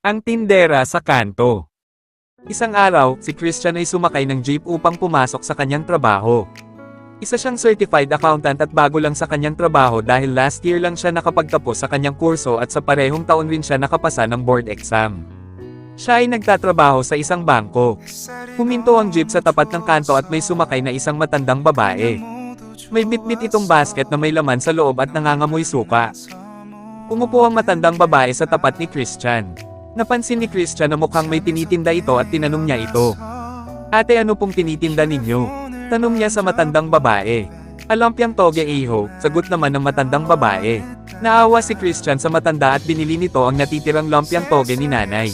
Ang tindera sa kanto. Isang araw, si Christian ay sumakay ng jeep upang pumasok sa kanyang trabaho. Isa siyang certified accountant at bago lang sa kanyang trabaho dahil last year lang siya nakapagtapos sa kanyang kurso at sa parehong taon rin siya nakapasa ng board exam. Siya ay nagtatrabaho sa isang bangko. Huminto ang jeep sa tapat ng kanto at may sumakay na isang matandang babae. May bitbit itong basket na may laman sa loob at nangangamoy suka. Umupo ang matandang babae sa tapat ni Christian. Napansin ni Christian na mukhang may tinitinda ito at tinanong niya ito. "Ate, ano pong tinitinda ninyo?" Tanong niya sa matandang babae. "Alampiang toge, iho," sagot naman ng matandang babae. Naawa si Christian sa matanda at binili nito ang natitirang lumpiang toge ni nanay.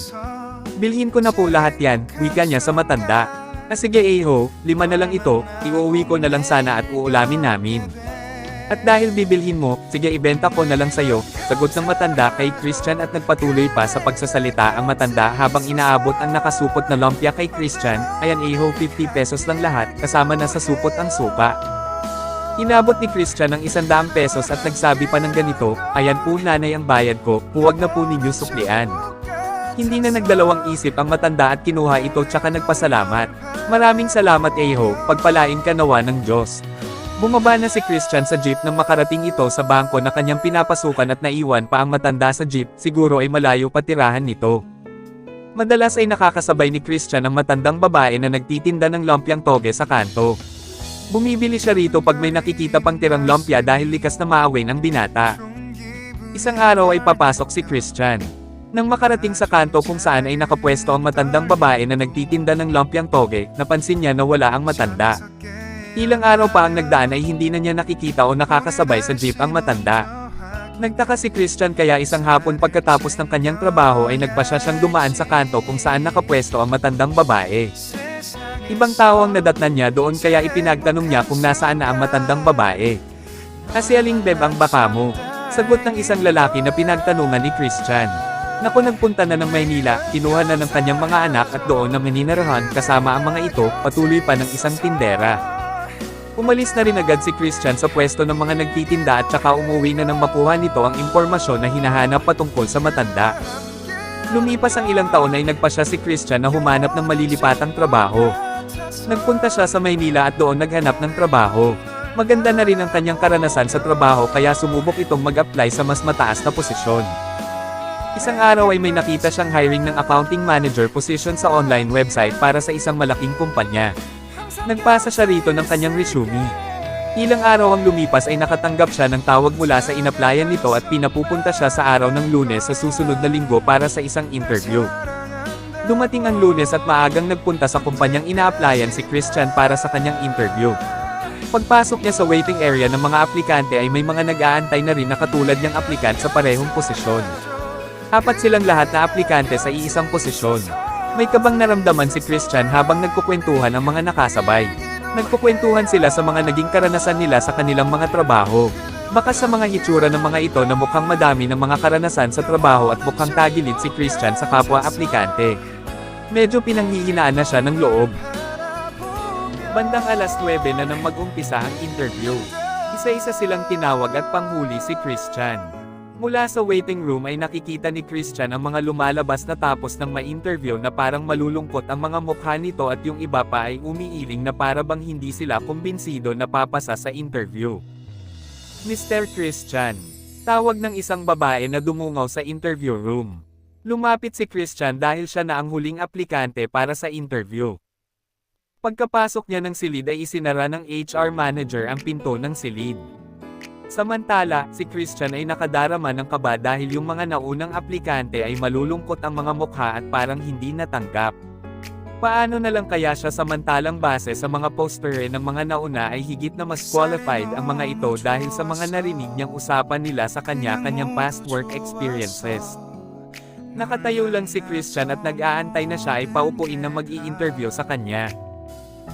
"Bilhin ko na po lahat yan," wika niya sa matanda. "Sige iho, 5 na lang ito, iuuwi ko na lang sana at uulamin namin." "At dahil bibilhin mo, sige ibenta ko na lang sayo," sagot ng matanda kay Christian at nagpatuloy pa sa pagsasalita ang matanda habang inaabot ang nakasupot na lumpia kay Christian. "Ayan iho, 50 pesos lang lahat, kasama na sa supot ang suka." Inabot ni Christian ang 100 pesos at nagsabi pa ng ganito, "Ayan po nanay ang bayad ko, huwag na po ninyo suklian." Hindi na nagdalawang isip ang matanda at kinuha ito tsaka nagpasalamat. "Maraming salamat iho, pagpalain ka nawa ng Diyos." Bumaba na si Christian sa jeep nang makarating ito sa bangko na kanyang pinapasukan at naiwan pa ang matanda sa jeep, siguro ay malayo pa tirahan nito. Madalas ay nakakasabay ni Christian ang matandang babae na nagtitinda ng lumpiang toge sa kanto. Bumibili siya rito pag may nakikita pang tirang lumpia dahil likas na maawin ang binata. Isang araw ay papasok si Christian. Nang makarating sa kanto kung saan ay nakapwesto ang matandang babae na nagtitinda ng lumpiang toge, napansin niya na wala ang matanda. Ilang araw pa ang nagdaan ay hindi na niya nakikita o nakakasabay sa jeep ang matanda. Nagtaka si Christian kaya isang hapon pagkatapos ng kanyang trabaho ay nagpasya siyang dumaan sa kanto kung saan nakapwesto ang matandang babae. Ibang tao ang nadatnan niya doon kaya ipinagtanong niya kung nasaan na ang matandang babae. "Kasi aling beb ang baka mo?" sagot ng isang lalaki na pinagtanungan ni Christian. "Naku, nagpunta na ng Maynila, kinuha na ng kanyang mga anak at doon na maninirahan kasama ang mga ito," patuloy pa ng isang tindera. Umalis na rin agad si Christian sa pwesto ng mga nagtitinda at saka umuwi na nang makuha nito ang impormasyon na hinahanap patungkol sa matanda. Lumipas ang ilang taon ay nagpasya si Christian na humanap ng malilipatang trabaho. Nagpunta siya sa Maynila at doon naghanap ng trabaho. Maganda na rin ang kanyang karanasan sa trabaho kaya sumubok itong mag-apply sa mas mataas na posisyon. Isang araw ay may nakita siyang hiring ng accounting manager position sa online website para sa isang malaking kumpanya. Nagpasa siya rito ng kanyang resume. Ilang araw ang lumipas ay nakatanggap siya ng tawag mula sa inaplayan nito at pinapupunta siya sa araw ng Lunes sa susunod na linggo para sa isang interview. Dumating ang Lunes at maagang nagpunta sa kumpanyang ina-applyan si Christian para sa kanyang interview. Pagpasok niya sa waiting area ng mga aplikante ay may mga nag-aantay na rin na katulad niyang aplikant sa parehong posisyon. 4 silang lahat na aplikante sa iisang posisyon. May kabang naramdaman si Christian habang nagkukwentuhan ang mga nakasabay. Nagkukwentuhan sila sa mga naging karanasan nila sa kanilang mga trabaho. Baka sa mga hitsura ng mga ito na mukhang madami ng mga karanasan sa trabaho at mukhang tagilid si Christian sa kapwa aplikante. Medyo pinanghihinaan na siya ng loob. Bandang alas 9 na nang mag-umpisa ang interview. Isa-isa silang tinawag at panghuli si Christian. Mula sa waiting room ay nakikita ni Christian ang mga lumalabas na tapos ng ma-interview na parang malulungkot ang mga mukha nito at yung iba pa ay umiiling na para bang hindi sila kumbinsido na papasa sa interview. "Mr. Christian," tawag ng isang babae na dumungaw sa interview room. Lumapit si Christian dahil siya na ang huling aplikante para sa interview. Pagkapasok niya ng silid ay isinara ng HR manager ang pinto ng silid. Samantala, si Christian ay nakadarama ng kaba dahil yung mga naunang aplikante ay malulungkot ang mga mukha at parang hindi natanggap. Paano na lang kaya siya samantalang base sa mga poster ng mga nauna ay higit na mas qualified ang mga ito dahil sa mga narinig niyang usapan nila sa kanya-kanyang past work experiences. Nakatayo lang si Christian at nag-aantay na siya ay paupuin na mag-i-interview sa kanya.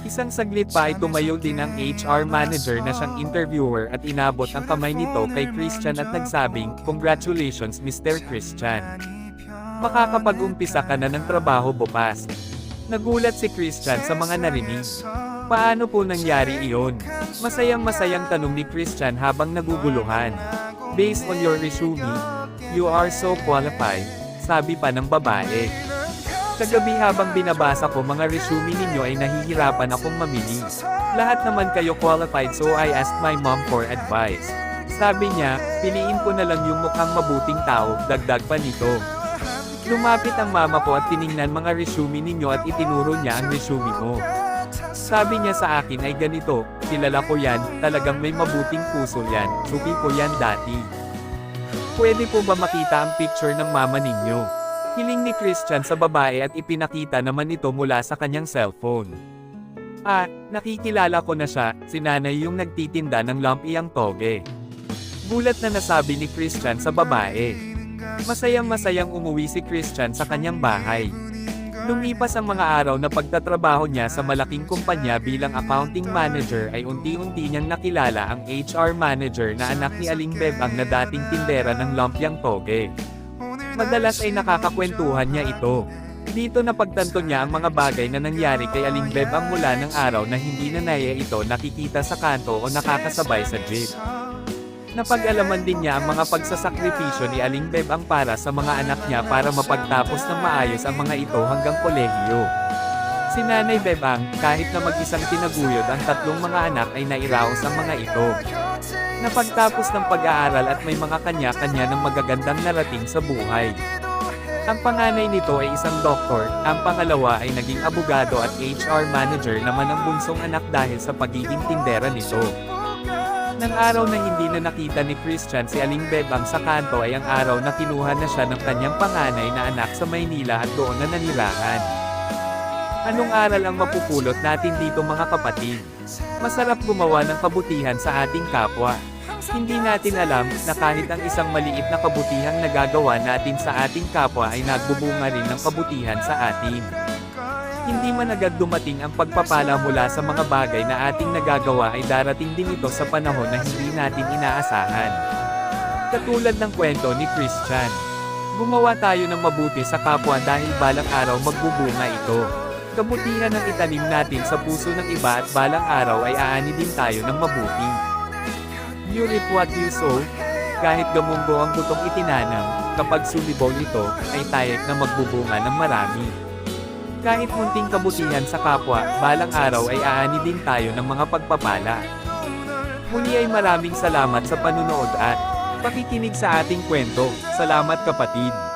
Isang saglit pa ay tumayo din ang HR manager na siyang interviewer at inabot ang kamay nito kay Christian at nagsabing, "Congratulations Mr. Christian. Makakapag-umpisa ka na ng trabaho bukas." Nagulat si Christian sa mga narinig. Paano po nangyari iyon? Masayang-masayang tanong ni Christian habang naguguluhan. "Based on your resume, you are so qualified. sabi pa ng babae. Kagabi habang binabasa ko mga resume ninyo ay nahihirapan akong mamili. Lahat naman kayo qualified so I asked my mom for advice. Sabi niya, piliin ko na lang yung mukhang mabuting tao, dagdag pa nito. Lumapit ang mama ko at tiningnan mga resume ninyo at itinuro niya ang resume mo. Sabi niya sa akin ay ganito, kilala ko yan, talagang may mabuting puso yan, suki ko yan dati. Pwede po ba makita ang picture ng mama ninyo? Hiling ni Christian sa babae at ipinakita naman ito mula sa kanyang cellphone. Nakikilala ko na siya, si nanay yung nagtitinda ng lumpiang toge. Gulat na nasabi ni Christian sa babae. Masayang-masayang umuwi si Christian sa kanyang bahay. Lumipas ang mga araw na pagtatrabaho niya sa malaking kumpanya bilang accounting manager ay unti-unti niyang nakilala ang HR manager na anak ni Aling Bebang na dating tindera ng lumpiang toge. Madalas ay nakakakwentuhan niya ito. Dito napagtanto niya ang mga bagay na nangyari kay Aling Bebang mula ng araw na hindi na niya ito nakikita sa kanto o nakakasabay sa jeep. Napag-alaman din niya ang mga pagsasakripisyo ni Aling Bebang para sa mga anak niya para mapagtapos ng maayos ang mga ito hanggang kolehiyo. Si Nanay Bebang, kahit na mag-isang tinaguyod ang tatlong mga anak ay nairaos ang mga ito. Napagtapos ng pag-aaral at may mga kanya-kanya ng magagandang narating sa buhay. Ang panganay nito ay isang doktor, ang pangalawa ay naging abogado at HR manager naman ang bunsong anak dahil sa pagiging tindera nito. Nang araw na hindi na nakita ni Christian si Aling Bebang sa kanto ay ang araw na kinuha na siya ng kanyang panganay na anak sa Maynila at doon na nanirahan. Anong aral ang mapupulot natin dito mga kapatid? Masarap gumawa ng kabutihan sa ating kapwa. Hindi natin alam na kahit ang isang maliit na kabutihang nagagawa natin sa ating kapwa ay nagbubunga rin ng kabutihan sa atin. Hindi man agad dumating ang pagpapala mula sa mga bagay na ating nagagawa ay darating din ito sa panahon na hindi natin inaasahan. Katulad ng kwento ni Christian. Gumawa tayo ng mabuti sa kapwa dahil balang araw magbubunga ito. Kabutihan ang itanim natin sa puso ng iba at balang araw ay aani din tayo ng mabuti. You reap what you sow. Kahit gamunggo ang butong itinanam, kapag sumibol ito, ay tayak na magbubunga ng marami. Kahit munting kabutihan sa kapwa, balang araw ay aani din tayo ng mga pagpapala. Muli ay maraming salamat sa panunood at pakikinig sa ating kwento. Salamat kapatid!